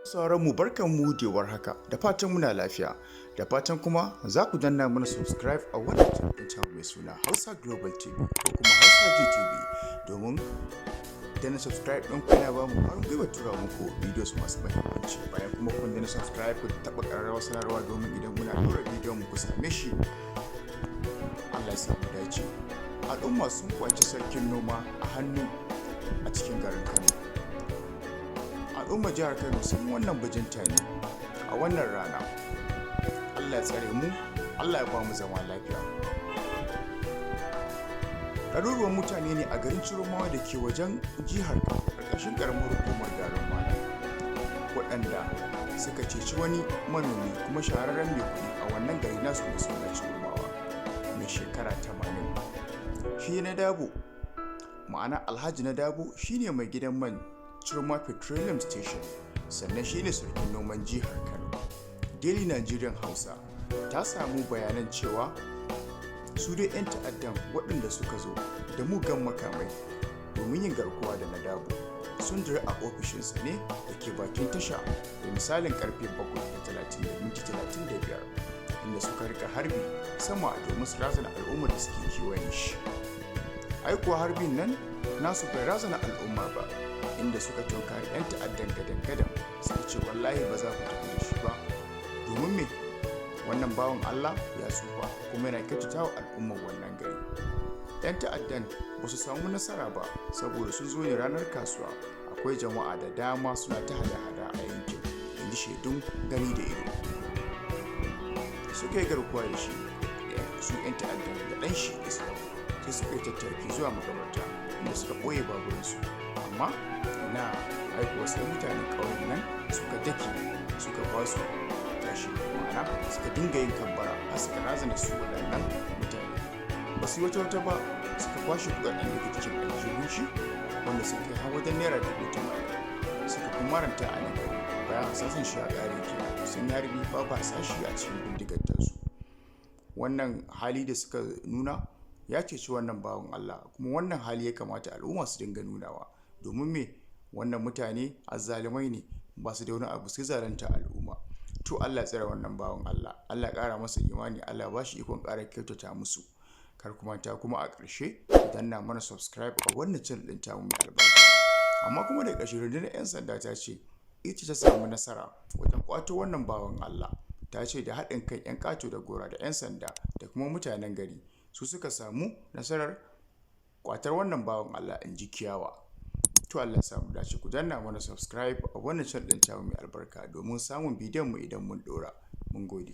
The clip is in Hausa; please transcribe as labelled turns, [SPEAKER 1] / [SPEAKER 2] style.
[SPEAKER 1] Sauran mu barkan mu da warhaka da fatan muna lafiya da fatan kuma za ku danna mana subscribe a wannan channel mai suna Hausa Global TV ko kuma Hausa GTV domin danna subscribe ɗin ku yana ba mu ƙwarin gwiwa tura muku videos masu muhimmanci. Bayan kuma kun danna subscribe ku taɓa ƙararrawar sanarwa domin idan muna ɗora bidiyon mu ku same shi. Allah ya sa mu dace. Al'umma sun kwaci sarkin noma a hannu a cikin garin Kano. Al'ummar jihar Kano sun wannan bajinta ne a wannan rana. Allah ya tsare mu, Allah ya ba mu zama lafiya. Ɗaruruwan mutane ne a garin Chiromawa da ke wajen jihar ƙarƙashin ƙaramar hukumar garin Mana, waɗanda suka ceci wani manomi kuma shahararren mai kuɗi a wannan gari nasu mai suna Chiromawa mai shekara 80. Shi nadabo, ma'ana Alhaji Nadabo shine mai gidan man Chiroma Petroleum Station, sannan shine sarkin noman jihar Kano. Daily Nigerian Hausa ta samu bayanan cewa su dai 'yan ta'addan waɗanda suka zo da mugan makamai domin yin garkuwa da Nadabo sun dira a ofishinsa ne da ke bakin tasha da misalin karfe 7:35 inda suka rika harbi sama domin su razana al'ummar da suke kewayen shi. Aikuwa harbin nan nasu bai razana al'umma ba, inda suka tunkari 'yan ta'addan gadan-gadan suka ce wallahi ba za ku tafi da shi ba domin me wannan bawan Allah ya tsufa kuma yana kyautata wa al'ummar wannan gari. 'Yan ta'addan ba su samu nasara ba saboda sun zo ne ranar kasuwa, akwai jama'a da dama suna ta hada-hada a yankin, inji shaidun gani da ido. Suka yi garkuwa da shi su 'yan ta'addan da ɗan shi Yusuf, sai suka yi tattaki zuwa makabarta inda suka ɓoye baburansu, amma na aikuwa sai mutanen ƙauyen nan suka dake suka ba su tashi, ma'ana suka dinga yin kambara har suka razana su waɗannan mutane. Ba su yi wata ba suka kwashe kuɗaɗen da ke cikin aljihun shi wanda suka kai har wajen naira 80,000 suka kuma ranta a nan gari. Bayan hasasin shi a ƙare kenan sun yi harbi babu hasashi a cikin bindigar tasu. Wannan hali da suka nuna ya ceci wannan bawan Allah, kuma wannan hali ya kamata al'umma su dinga nunawa domin me wannan mutane azzalumai ne, ba su da wani abu sai zalunta al'umma. To Allah tsare wannan bawan Allah, Allah ƙara masa imani, Allah ba shi ikon ƙara kyautata musu. Kar ku manta kuma a ƙarshe danna mana subscribe a wannan channel ɗin tamu mai albarka. Amma kuma da ƙarshe rundunar 'yan sanda ta ce ita ta samu nasara wajen ƙwato wannan bawan Allah. Ta ce da haɗin kan 'yan ƙato da gora da 'yan sanda da kuma mutanen gari su suka samu nasarar ƙwatar wannan bawan Allah, in ji Kiyawa. To Allah ya samu dace. Ku danna mana subscribe a wannan channel ɗin tamu mai albarka domin samun bidiyon mu idan mun ɗora. Mun gode.